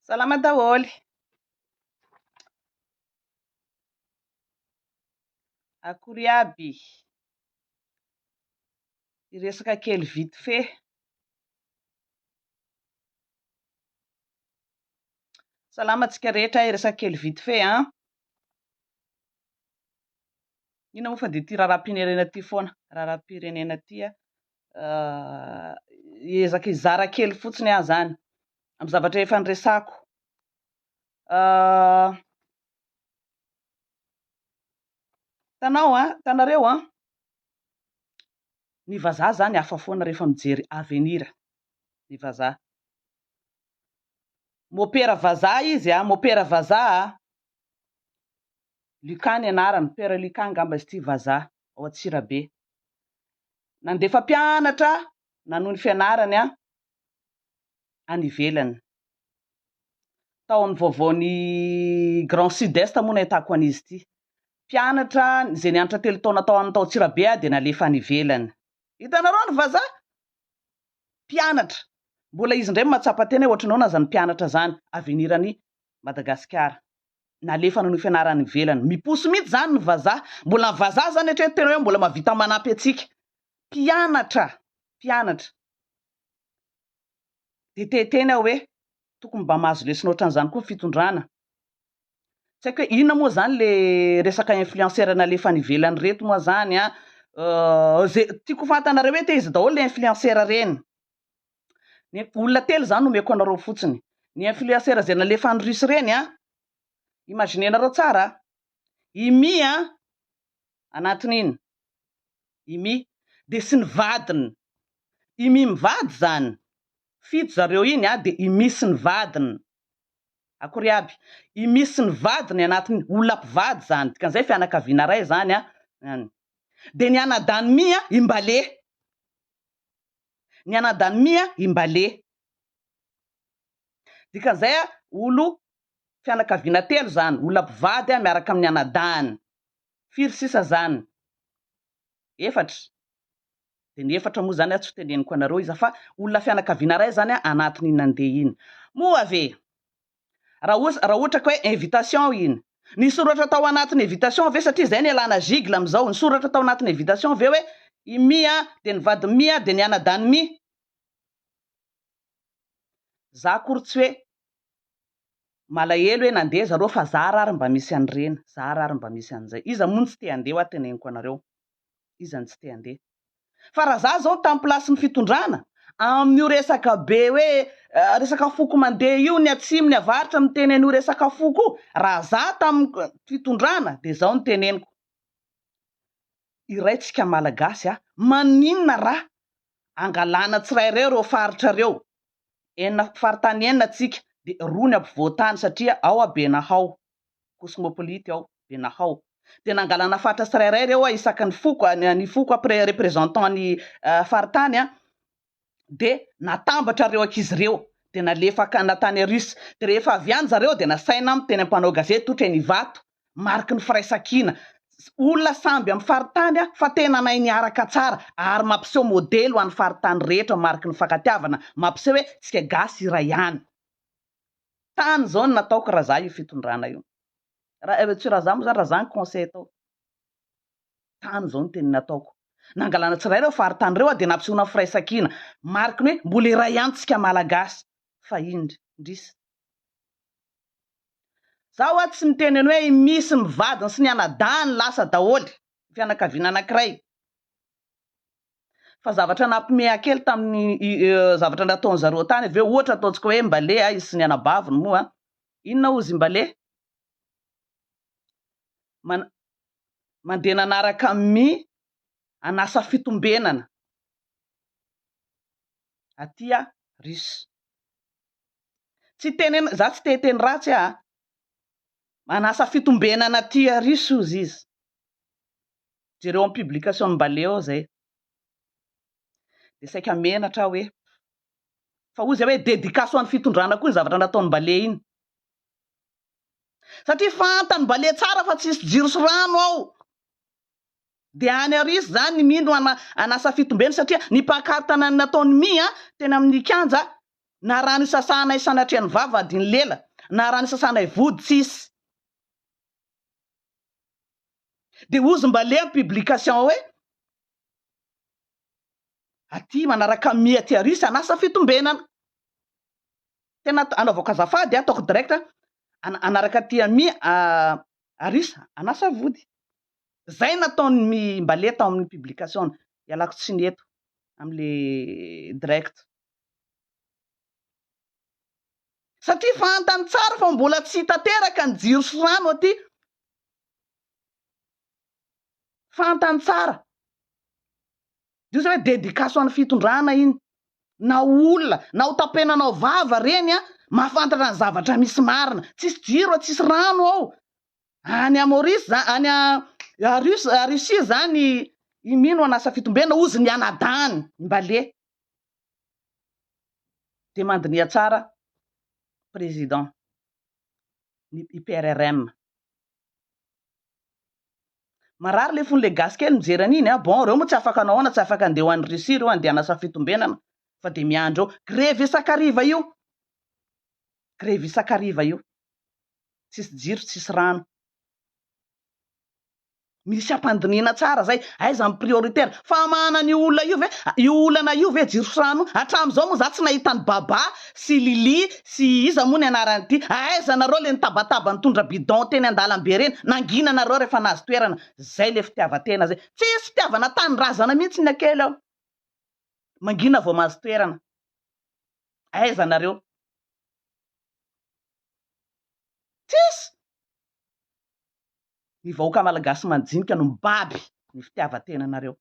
Salama daholo. Akory aby. Hiresaka kely vite fait. Salama antsika rehetra, hiresaka kely vite fait an. Ino moa fa dia ty raharaham-pirenena ty foana. Raharaham-pirenena ty hiezaka hizara kely fotsiny aho zany amin'ny zavatra efa niresako. Tanareo ny vazaha zany hafa foana rehefa mijery avenir ny vazaha. Mopera vazaha izy mopera vazaha Lucas ny anarany, Père Lucas angamba izy ty vazaha ao Antsirabe. Nandefa mpianatra nanohy ny fianarany any ivelany. Tao amin'ny vaovaon'ny Grand Sud-Est moa nahitako an'izy ity. Mpianatra izay nianatra 3 taona tao Antsirabe dia nalefa any ivelany. Hitanareo ny vazaha? Mpianatra. Mbola izy indray matsapa-tena ohatranao na zany mpianatra zany avenirany Madagasikara. Nalefa nanohy fianarany ivelany. Miposo mihitsy zany ny vazaha. Mbola ny vazaha zany hatreto tena hoe mbola mahavita manampy antsika. Mpianatra. Dia tetena hoe tokony mba mahazo lesona ohatran'izany koa fitondrana. Tsy haiko hoe inona moa zany le resaka influenceur nalefa any ivelany reto moa zany tiako fantanareo hoe te izy daholo le influenceur reny. Ny olona telo zany nomeko anareo fotsiny. Ny influenceur izay nalefa any Russie reny imaginenareo tsara. Imy anatin'iny. Imy dia sy ny vadiny. Imy mivady zany. Fito zareo iny dia Imy sy ny vadiny. Akory aby. Imy sy ny vadiny anatin'ny olona mpivady zany. Dikan'izay fianakaviana ray zany dia ny anadany My Imbale. Ny anadany My Imbale. Dikan'izay olo fianakaviana telo zany. Olona mpivady miaraka amin'ny anadany. Firy sisa zany? 4. Dia ny 4 moa zany tsy teneniko anareo izy fa olona fianakaviana ray zany anatin'iny nandeha iny. Moa ave raha ohatra ka hoe invitation iny. Ny soratra tao anatin'ny invitation ve satria izay ny alana gigle amin'izao. Ny soratra tao anatin'ny invitation ve hoe i My dia ny vady My dia ny anadany My. Za akory tsy hoe malahelo hoe nandeha zareo fa za rary mba misy an'ireny. Za rary mba misy an'izay. Iza moa tsy te handeha ho teneniko anareo. Iza tsy te handeha. Fa raha za zao tamin'ny plasin'ny fitondrana amin'io resaka be hoe resaka foko mandeha io ny atsimo ny avaratra miteny an'io resaka foko. Raha za tamin'ny fitondrana dia zao ny teneniko. Iraitsika malagasy maninona raha angalana tsirairay reo faritra reo. Faritany enina tsika dia 2 ny ampovoantany satria ao Benahao. Cosmopolite ao Benahao. Dia nangalana faritra tsirairay reo isaky ny foko après représentant ny faritany dia natambatra reo ankizy reo dia nalefaka natany Russie. Dia rehefa avy any zareo dia nasaina miteny ampanao gazety ohatry ny vato mariky ny firaisankina. Olona samby amin'ny faritany fa tena nay niaraka tsara ary mampiseho modely ho an'ny faritany rehetra mariky ny fankatiavana. Mampiseho hoe tsika gasy iray ihany. Tany zao no nataoko raha za io fitondrana io. Tsy raha za moa zany raha za ny conseil tao. Tany zao ny teny nataoko. Nangalana tsirairay reo faritany reo dia nampisehoana firaisankina mariky ny hoe mbola iray ihany tsika malagasy. Fa indrisy. Zaho tsy miteny ny hoe misy mivadiny sy ny anadany lasa daholo fianakaviana anankiray. Fa zavatra nampimeha kely tamin'ny zavatra nataony zareo tany aveo ohatra ataontsika hoe Imbale izy sy ny anabaviny moa. Inona ozy Imbale? Mandeha nanaraka My anasa fitombenana aty Russie. Za tsy te teny ratsy manasa fitombenana aty Russie ozy izy. Jereo amin'ny publication Imbale ao zay. Dia saika menatra hoe fa ozy hoe dédicace amin'ny fitondrana koa ny zavatra nataony Imbale iny. Satria fantany Imbale tsara fa tsisy jiro sy rano ao. Dia any Russie zany My no anasa fitombenana satria ny pankarta nataony My teny amin'ny kanja na raha ny sasana isanatreany vava adiny lela na raha ny sasana ivody tsisy de ozy mba le publication hoe aty manaraka mi aty arisy anasa fitombenana tena anaovako azafady ataoko direct anaraka aty ami arisy anasa vody zay nataony mba le tao amin'ny publication ialako tsy neto am'le direct satria fantany tsara fa mbola tsy tanteraka ny jiro sy rano aty fantany tsara io zay hoe dédication any fitondrana iny na olona na ho tapenanao vava reny mahafantatra ny zavatra misy marina tsisy jiro tsisy rano ao any Maurice any Russie zany imino anasa fitombena ozy ny anadany mbale de mandinia tsara président IPRRM marary le fon'le gasy kely mijery an'iny bon reo moa tsy afaka anaona tsy afaka andeha ho an'ny Russie reo andeha anasa fitombenana fa de miandro grevy isakariva io grevy isakariva io tsisy jiro tsisy rano misy ampandinina tsara zay aiza amin'ny prioritaire fa manana io olona io ve io olana io ve jiro sy rano hatram'izao moa za tsy nahita ny baba sy Lili sy iza moa ny anarany ity aiza nareo le nitabataba nitondra bidon teny andalam-be reny nangina nareo rehefa nazy toerana zay le fitiavatena zay tsisy fitiavana tany razana mihitsy ny akely ao mangina vao mazy toerana aiza nareo tsisy ny vahoaka malagasy manjinika no mibaby ny fitiavatena nareo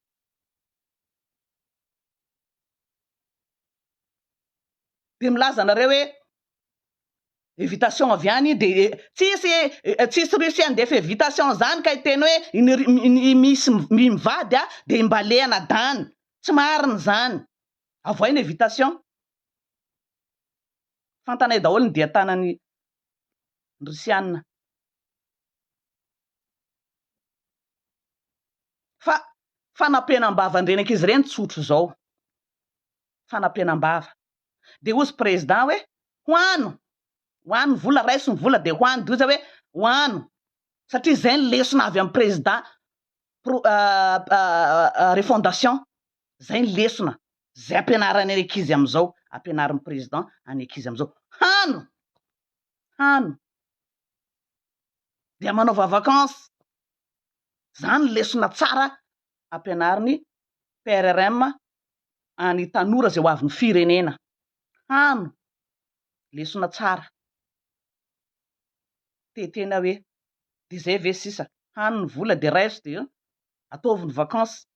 de milaza nareo hoe invitation avy any de tsisy Russie andefa invitation zany ka iteny hoe misy mivady de mbale anadany tsy mariny zany avoa iny invitation fantanay daholo ny dia tanany Russiana fa fanampenam-bava andrenak izy reny tsotro zao fanampenam-bava de ozy président hoe hoano vola raiso ny vola de hoano de ozy hoe hoano satria zay ny lesona avy amin'ny président refondation zay ny lesona zay ampianarany any ankizy am'izao ampianarin'ny président any ankizy am'izao hano de manaova vacances zany lesona tsara ampianariny PRRM any tanora zay ho avy ny firenena hano lesona tsara tetena hoe de zay ve sisa hano ny vola de raiso de ataovy ny vacances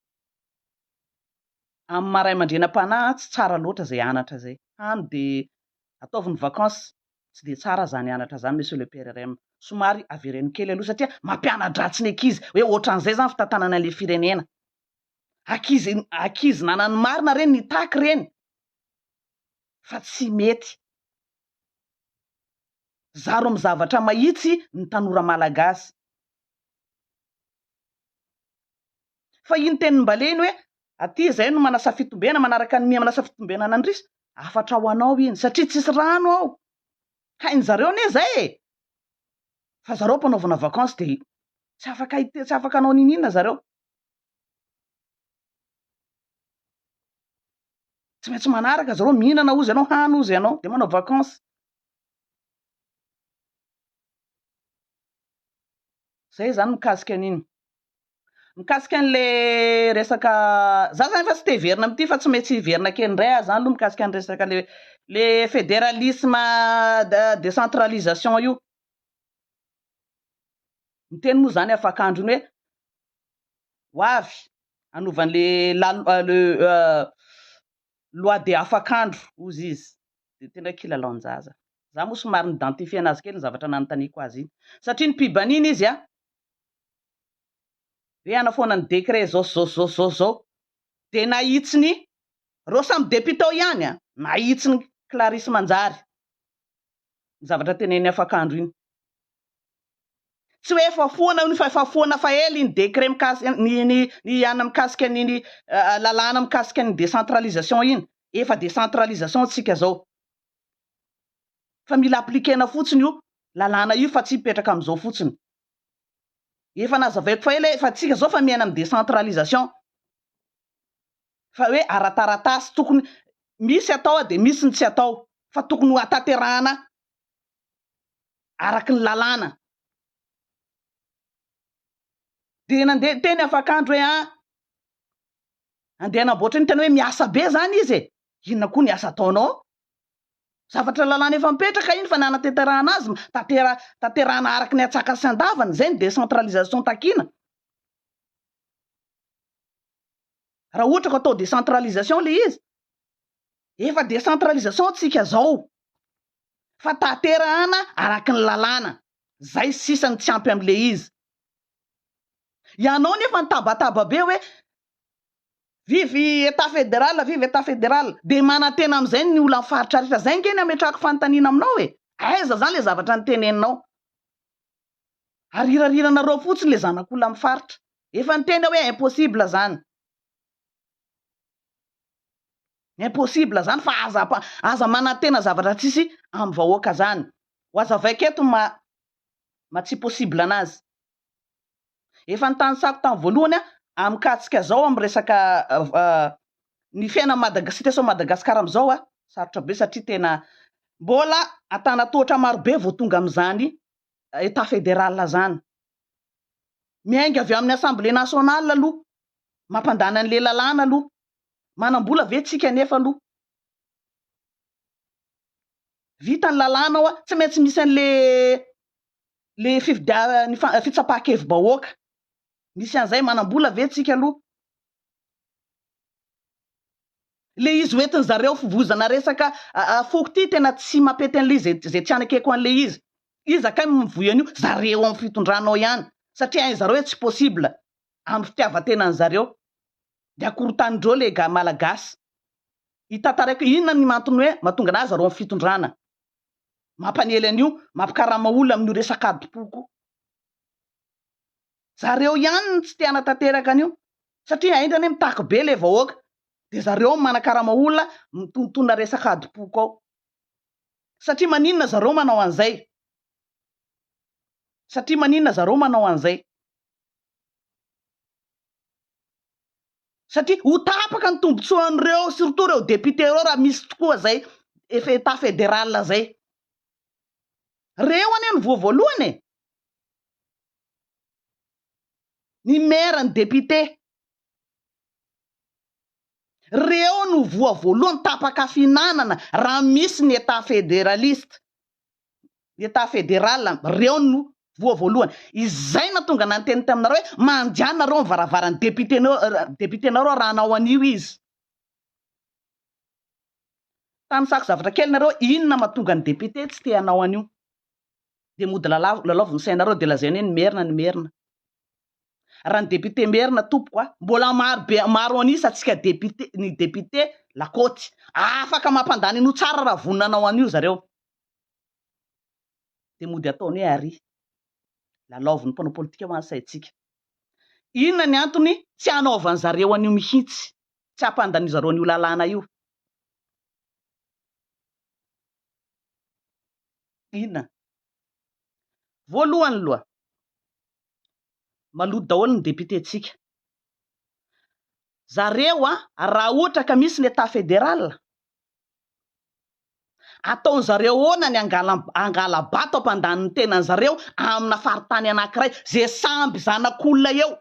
amin'ny maray mandrenam-panahy tsy tsara loatra zay anatra zay hano de ataovy ny vacances tsy de tsara zany anatra zany monsieur le PRRM somary avereny kely aloha satria mampianadratsy ny ankizy hoe ohatran'izay zany fitantanana an'le firenena ankizy nanany marina reny nitaky reny fa tsy mety zaro amin'ny zavatra mahitsy ny tanora malagasy fa iny teny mbaleny hoe aty zay no manasa fitombena manaraka ny mia manasa fitombena anandrisy afatra ho anao iny satria tsisy rano ao hainy zareo ne zay fa zareo mpanaovana vacances de tsy afaka anao ninina zareo tsy maintsy manaraka zareo mihinana ozy ianao hano ozy ianao de manao vacances zay zany mikasika an'iny mikasika an'le resaka za zany fa tsy te hiverina amity fa tsy maintsy hiverina kely ndray zany aloha mikasika any resaka le fédéralisme décentralisation io miteny moa zany afakandro iny hoe hoavy anovan'le loi de afakandro ozy izy de tena kilalaon-jaza za moa somary nidentifie anazy kely ny zavatra nanontaniako azy iny satria ny pibaniny izy hoe anafoana ny décret zao de nahitsiny reo samy deputao ihany nahitsiny Clarisse Manjary ny zavatra teneny afakandro iny tsy hoe fafoana iny fa fafoana fa ely iny décret mikasika ny ana mikasika ny lalàna mikasika ny décentralisation iny efa décentralisation tsika zao fa mila appliquena fotsiny io lalàna io fa tsy hipetraka am'izao fotsiny. Efa nazavaiko fa ela fa tsika zao fa miaina amin'ny décentralisation fa hoe arataratasy tokony misy atao de misy ny tsy atao fa tokony ho ataterahana araky ny lalàna. De nandeha teny afakandro hoe andeha namboatra ny tena hoe miasa be zany izy e. Inona koa ny asa ataonao? Zavatra lalàna efa mipetraka iny fa nanatanterahana azy taterahana araky ny atsaka sy andavana, zay ny décentralisation takina. Raha ohatra ka atao décentralisation le izy, efa décentralisation tsika zao fa taterahana araky ny lalàna, zay sisany tsy ampy am'le izy. Ianao nefa nitabataba be hoe vive état fédéral de manantena am'izay ny olona faritra rehetra, zay nge ny ametrahako fanontaniana aminao e. Aiza zany le zavatra niteneninao? Arirarinareo fotsiny le zanak'olona amin'ny faritra, efa niteny hoe impossible zany. Impossible zany fa aza manantena zavatra tsisy amin'ny vahoaka zany. Ho azavaiko eto ma tsy possible anazy. Efa nitanisako tamin'ny voalohany amikatsika zao amin'ny resaka ny fiaina situation Madagasikara am'izao sarotra be satria tena mbola antanatohatra maro be vao tonga am'izany état fédéral zany. Miainga avy amin'ny assemblée nationale aloha, mampandana an'le lalàna aloha, manambola ve tsika nefa aloha? Vita ny lalàna ao tsy maintsy misy an'le fitsapahakevim-bahoaka. Misy an'izay manambola ve tsika aloha? Le izy hoentin' zareo fivozana resaka foko ty tena tsy mampety an'le izy zay tsy anakeko an'le izy. Izy akay mivoy an'io zareo amin'ny fitondranao ihany satria hain zareo hoe tsy possible amin'ny fitiavan-tenany zareo. De akorontanindreo le malagasy. Hitantarako inona ny mantony hoe mahatonga anazy zareo amin'ny fitondrana. Mampanely an'io, mampikarama olona amin'io resaka adipoko. Zareo ihany tsy te hanatanteraka an'io satria aindrany mitaky be le vahoaka de zareo manakarama olona mitontona resaka adipoko ao. Satria maninona zareo manao an'izay? Satria ho tapaka ny tombotsoan'ireo surtout reo député reo raha misy tokoa zay état fédéral zay. Reo anie ny voavoalohany e. Ny maire ny député. Reo no voavoalohany tapaka finanana raha misy ny état fédéraliste. État fédéral reo no voavoalohany. Izay natonga nanteny taminareo hoe mandiana reo ny varavaran'ny députénareo raha anao an'io izy. Tanisako zavatra kely nareo inona mahatonga ny député tsy te hanao an'io. De mody lalaoviny sainareo de lazainy hoe ny merina. Raha ny député merina tompoko mbola maro anisa atsika ny député lakôty. Afaka mampandany an'io tsara raha voninanao an'io zareo. De mody ataony hoe ary. Lalaovin'ny mpanao politika ho ansaitsika. Inona ny antony tsy hanaovan'ny zareo an'io mihitsy, tsy hampandany zareo an'io lalàna io? Inona? Voalohany loha, maloto daholo ny député tsika. Zareo raha ohatra ka misy ny état fédéral, ataony zareo hoana ny angala bato ampandanin'ny tenany zareo amina faritany anankiray zay samby zanak'olona eo.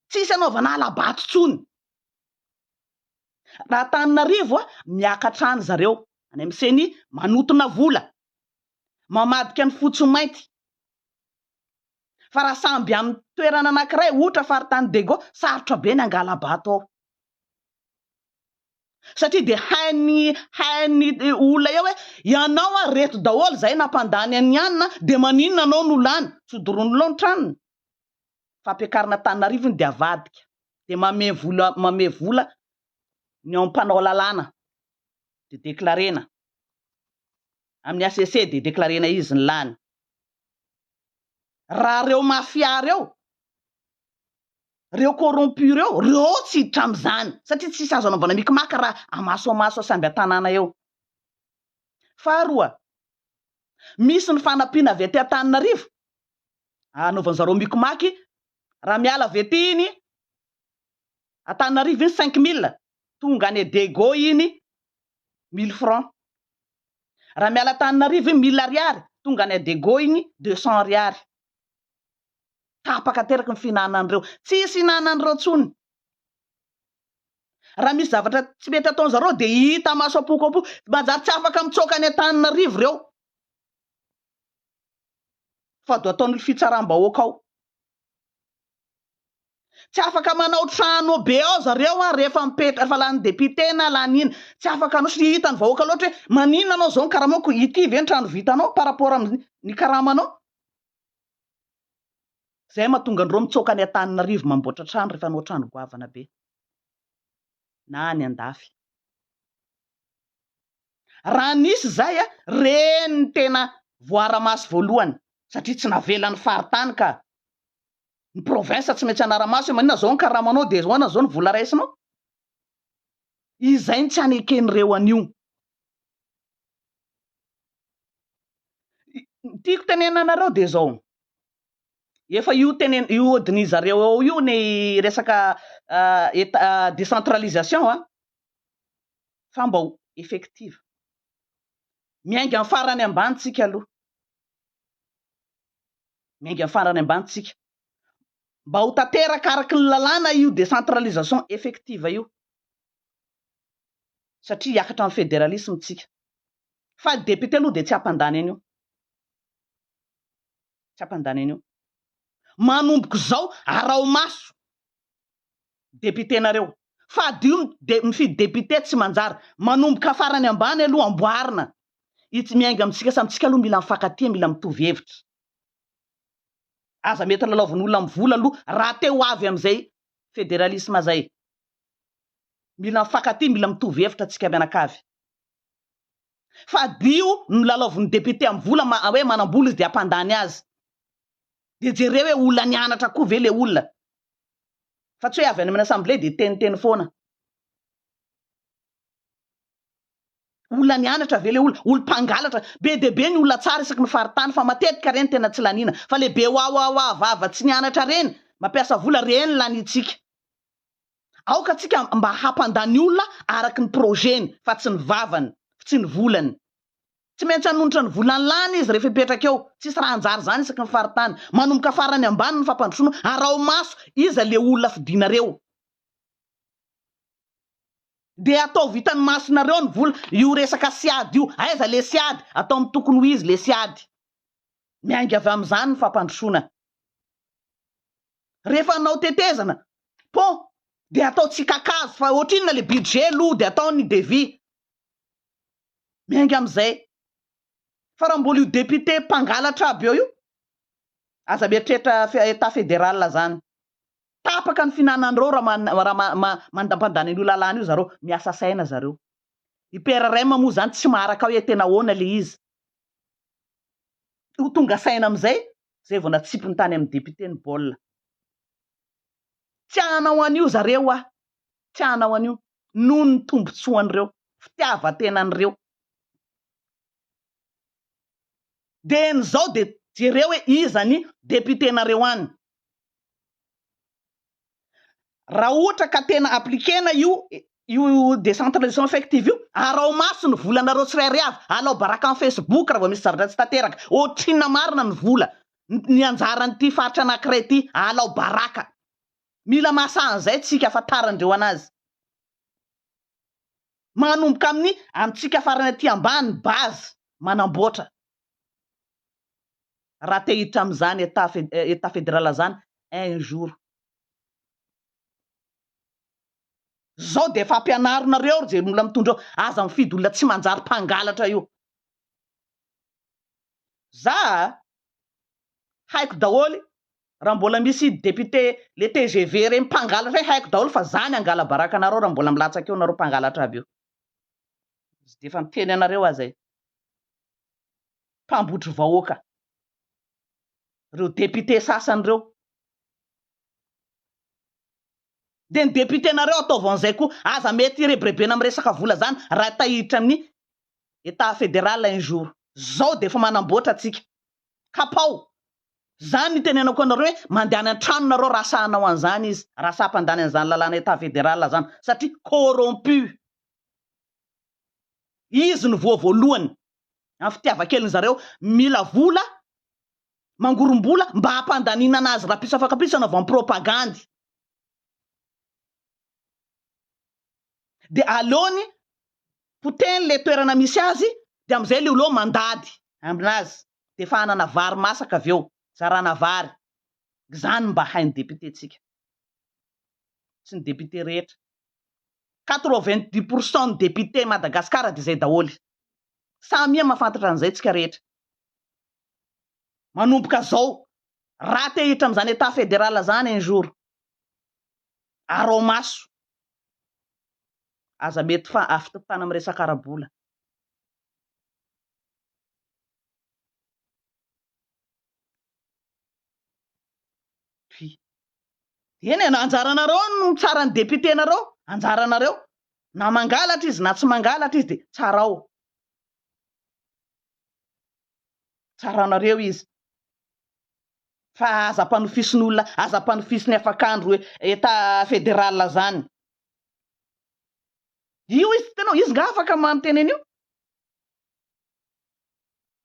Tsisy anaovana alabato tsony. Raha Antananarivo miakatra any zareo any amin'ny seny manotona vola, mamadika ny fotso mainty. Fa raha samby amin'ny toerana anankiray ohatra faritany Dego, sarotra be ny angala bato ao. Satria de hainy olona eo hoe ianao reto daholo zay nampandany any anina de maninona anao no lany sodorono tranony. Fampiakarana Antananarivo de avadika de mame vola ny ampanao lalàna de deklarena amin'ny ACC de deklarena izy ny lany. Raha reo mafia reo reo corrompu reo tsy hiditra am'izany satria tsisy azo anaovana mikimaky raha amasoamaso samby an-tanàna eo. Faharoa, misy ny fanampiana avy aty Antananarivo anaovan'zareo mikimaky raha miala avy aty iny Antananarivo iny 5000 tonga any Dego iny 1000 francs. Raha miala Antananarivo iny 1000 ariary tonga any Dego iny 200 ariary. Tapaka teraky ny finanan'ireo, tsisy hinanan'ireo tsony. Raha misy zavatra tsy mety ataon'zareo de hita maso apoko manjary tsy afaka mitsoka any Antananarivo reo fa do ataon'olo fitsaram-bahoaka ao. Tsy afaka manao trano be ao zareo rehefa mipetra rehefa lany député na lany ina, tsy afaka anao sy hitany vahoaka loatra hoe maninona anao zao ny karamako ity ve ny trano vitanao par rapport amin'ny karamanao. Zay mahatonga andreo mitsoka any Antananarivo mamboatra trano rehefa anao trano goavana be na any andafy. Raha nisy zay reny tena voara-maso voalohany satria tsy navelan'ny faritany ka ny province tsy maintsy anara-maso manina zao ny karamanao de zoana zao ny vola raisinao. Izay ny tsy aneken'ireo an'io. Tiako tenenanareo de zao. Efa io odinizareo ao io ny resaka décentralisation fa mba ho effective. Miainga amin'ny farany ambany tsika aloha. Miainga amin'ny farany ambany tsika. Mba ho tanteraka araky ny lalàna io décentralisation effective io. Satria hiakatra amin'ny fédéralisme tsika. Fa député aloha de tsy ampandany an'io. Tsy ampandany an'io. Manomboka zao arao maso député nareo. Fa dio mifidy député tsy manjary. Manomboka farany ambany aloha amboarina. Itsy miainga amitsika samitsika aloha mila mifankatia, mila mitovy hevitra. Aza mety lalaovan'olona mivola aloha raha te ho avy am'izay fédéralisme zay. Mila mifankatia, mila mitovy hevitra tsika mianakavy. Fa dio milalaovan'ny député mivola hoe manambola izy de ampandany azy. De jereo hoe olona nianatra koa ve le olona. Fa tsy hoe avy any amin'ny assemblée de teniteny foana. Olona nianatra ve le olona, olo-mpangalatra, be de be ny olona tsara isaky ny faritany fa matetika reny tena tsy lanina. Fa le be hoavava tsy nianatra reny, mampiasa vola reny lanitsika. Aoka tsika mba hampandany olona araky ny projeny fa tsy ny vavany, tsy ny volany. Tsy maintsy hanonitra ny volany lany izy rehefa ipetraka eo, tsisy raha anjary zany isaky ny faritany. Manomboka farany ambany ny fampandrosoana, arao maso iza le olona fidinareo. De atao vitany masonareo ny vola io resaka siady io. Aiza le siady, atao amin'ny tokony ho izy le siady. Miainga avy amin'izany ny fampandrosoana. Rehefa anao tetezana, po de atao tsikakazo fa ohatrinona le budget lo de atao ny devis. Miainga am'izay. Fa raha mbola io député mpangalatra aby io, aza mieritreritra état fédéral zany. Tapaka ny finanan'ireo raha mandam-pandany io lalàna io zareo, miasa saina zareo. I PRRM moa zany tsy maharaka hoe tena ahoana le izy. Ho tonga saina am'izay, zay vao natsipy ny tany amin'ny député ny baolina. Tsy hanao an'io zareo tsy hanao an'io. Noho ny tombotsoan'ireo, fitiavan-tenan'ireo. De n'izao de jereo hoe iza ny député nareo any. Raha ohatra ka tena appliquena io décentralisation effective io, arao maso ny volanareo tsirairay avy, alao baraka amin'ny Facebook raha vao misy zavatra tsy tanteraka. Ohatrina marina ny vola, ny anjaran'ity faritra anankiray ity, alao baraka. Mila masan'izay tsika afantarandreo anazy. Manomboka amintsika farany aty ambany base manamboatra. Raha te hiditra amin'izany état fédéral zany un jour. Zao de efa ampianarinareo je olona mitondra aza mifidy olona tsy manjary mpangalatra io. Za haiko daholy raha mbola misy député le TGV reny mpangalatra haiko daholy fa zany angala baraka anareo raha mbola milatsaka eo nareo mpangalatra aby io. De efa miteny anareo azay. Mpambotry vahoaka. Reo député sasany reo de ny députénareo ataovy an'izay koa aza mety rebrebena amin'ny resaka vola zany raha tahitra amin'ny état fédéral un jour zao de efa manamboatra atsika kapao zany ny tenenako anareo hoe mandehana an-tranonareo raha sahanao an'izany izy raha sampandany an'izany lalàna état fédéral zany satria corrompu izy ny voavoalohany amin'ny fitiavakeliny zareo mila vola mangorombola mba hampandaninana azy raha pisafakapisana avy amin'ny propagandy de aleony poteny le toerana misy azy de am'izay le olo mandady aminazy de fa hanana vary masaka avy eo zarana vary zany mba hainy député tsika sy ny député rehetra 90% ny député Madagasikara de zay daholy samia mahafantatra an'izay tsika rehetra manomboka zao raha te hitra am'izany état fédéral zany un jour arao maso aza mety fa afitotana amin'ny resaka arabola eny anjaranareo no tsara ny députénareo anjaranareo na mangalatra izy na tsy mangalatra izy de tsarao tsaranareo izy fa aza mpanofisin'olona aza mpanofisin'ny afakandro état fédéral zany io izy tenao izy nga afaka manoteneny io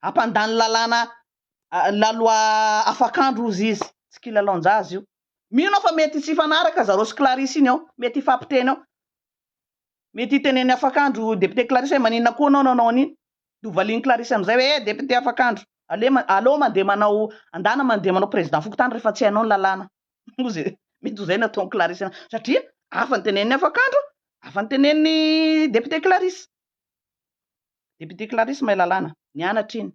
ampandany lalàna laloa afakandro izy tsy kilalaonjazy io mino fa mety tsy fanaraka zareo sy Clarisse iny ao mety ifampiteny ao mety iteneny afakandro député Clarisse maninona koa nanao aniny dovaliany Clarisse am'izay hoe député afakandro aleo mandeha manao andana mandeha manao président fokotany rehefa tsy hainao ny lalàna mety ho zay nataony Clarisse satria afa ny teneniny afakandro afa ny teneniny député Clarisse mahay lalàna nianatra iny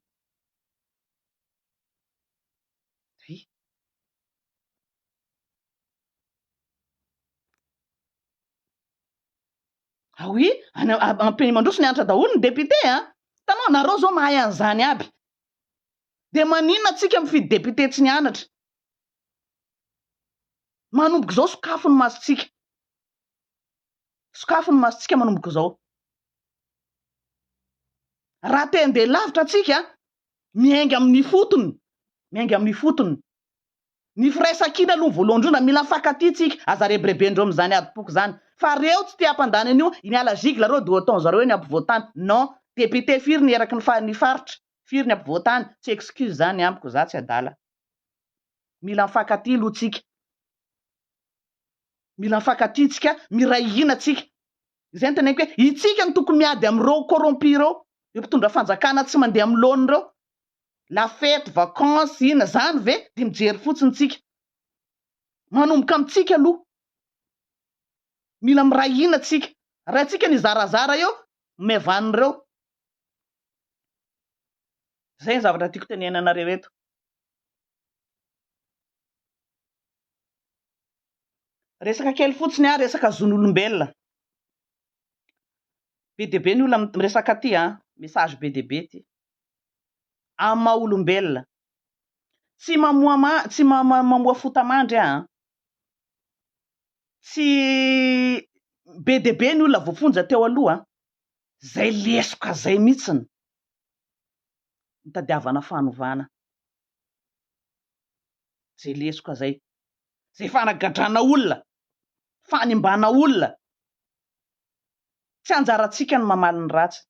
oui ampeny mandroso nianatra daholo ny député tanao nareo zao mahay an'izany aby de maninona atsika mifidy député tsy nianatra manomboka zao sokafo ny masotsika manomboka zao raha te andeha lavitra atsika miainga amin'ny fotony ny firaisan-kina aloha voalohandrona mila mifankaty tsika aza rebrebendreo am'izany adipoko zany fa reo tsy te hampandany an'io miala zigla reo de ataony zareo hoe ny ampivoatany non député firy ny eraky ny faritra firy ny ampivoatany tsy excuse zany amiko za tsy adala mila mifankaty aloha tsika mila mifankaty tsika miray hina tsika izay ny teneniko hoe itsika ny tokony miady am'ireo corrompu reo eo mpitondra fanjakana tsy mandeha amin'ny laony reo la fête vacances ina zany ve de mijery fotsiny tsika manomboka amitsika aloha mila miray hina tsika raha tsika ny zarazara eo mevanireo zay ny zavatra tiako tenenanareo eto resaka kely fotsiny resaka zon'olombelona be de be ny olona miresaka ty message be de be ty amin'ny maha olombelona tsy mamoa fotamandry tsy be de be ny olona voafonja teo aloha zay lesoka zay mihitsiny mitadiavana fanovana zay lesoka zay fanagadrana olona fanimbana olona tsy anjaratsika ny mamaly ny ratsy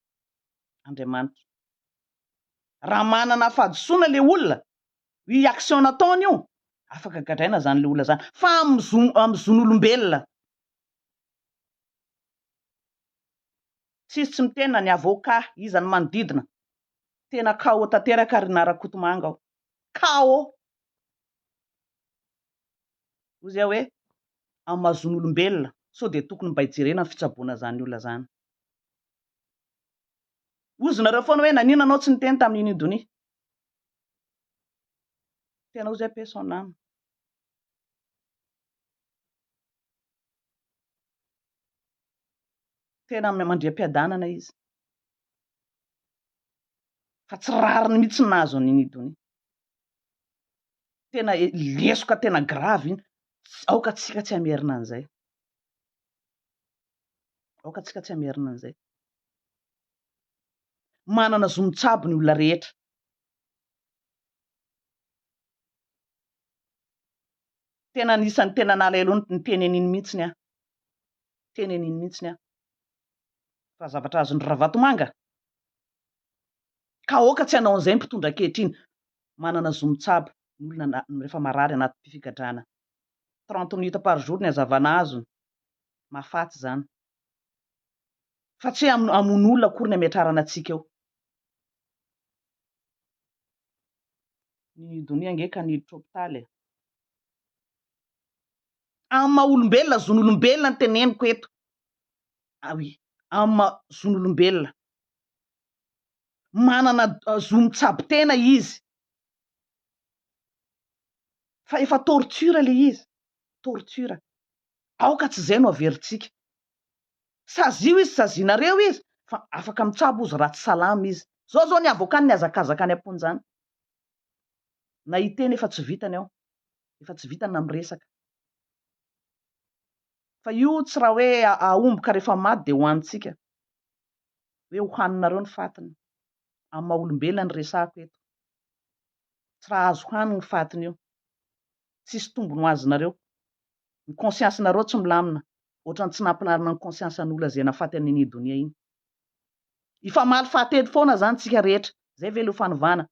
Andriamanitra raha manana fahadisoana le olona i action nataony io afaka gadraina zany le olona zany fa am'zon'olombelona tsisy tsy mitena ny avocat iza ny manodidina tena kao tanteraka ary narakotomanga ao kao ozy hoe amin'ny mahazon'olombelona so de tokony mba hijerena ny fitsaboana zany olona zany ozy nareo foana hoe nanina anao tsy niteny tamin'iny idony tena ozy pe son âme tena mandriam-piadanana izy fa tsy rariny mihitsy nahazo an'iny idony tena lesoka tena grave iny aoka tsika tsy hamerina an'izay aoka antsika tsy hamerina an'izay. Manana zo mitsabo ny olona rehetra. Tena anisan'ny tena nalaelo ny teny an'iny mihitsiny aho. Teny an'iny mihitsiny aho. Fa zavatra azon'ny Ravatomanga. Ka aoka tsy hanao an'izay ny mpitondra ankehitriny. Manana zo mitsabo ny olona rehefa marary anaty mpifigadrana. 30 minutes par jour ny hazavana azony. Mahafaty zany. Fa tsy hamono olona akory ny ametrarana antsika eo. Ny donia angeka ny hopitaly. Amin'ny maha olombelona, zon'olombelona ny teneniko eto. Oui, amin'ny zon'olombelona. Manana zo mitsabo tena izy. Fa efa tortura le izy. Tortura. Aoka tsy izay no averintsika. Sazio izy, sazianareo izy, fa afaka mitsabo izy raha tsy salama izy. Zao ny avokany ny azakazaka any amponjany. Na hiteny efa tsy vitany ao. Efa tsy vitany na miresaka. Fa io tsy raha hoe aomboka rehefa maty dia hohanintsika. Hoe hohaninareo ny fatiny. Amin'ny maha olombelona ny resahako eto. Tsy raha azo hohaniny ny fatiny io. Tsisy tombony ho azonareo. Ny conscience-nareo tsy milamina. Ohatran'ny tsy nampilamina ny conscience-n'olona izay nahafaty an'iny donia iny. Ifamaly fahateny foana zany tsika rehetra. Zay ve ilay fanovana.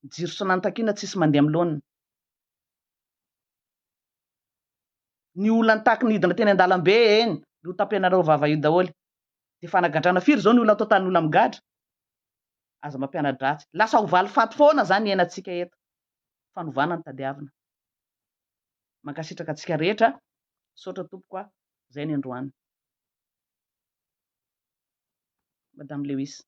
Ny jiro sy nantakiana tsisy mandeha milaoniny. Ny olona nitaky nidina teny an-dalambe eny, no tapenareo vava io daholo. Dia fanagadrana firy zao ny olona atao tanin'olona migadra. Aza mampianadratsy. Lasa hovaly faty foana zany ny iainantsika eto. Fanovana ny tadiavina. Mankasitraka antsika rehetra. Saotra tompoko a. Zay ny androany. Madame Lewis.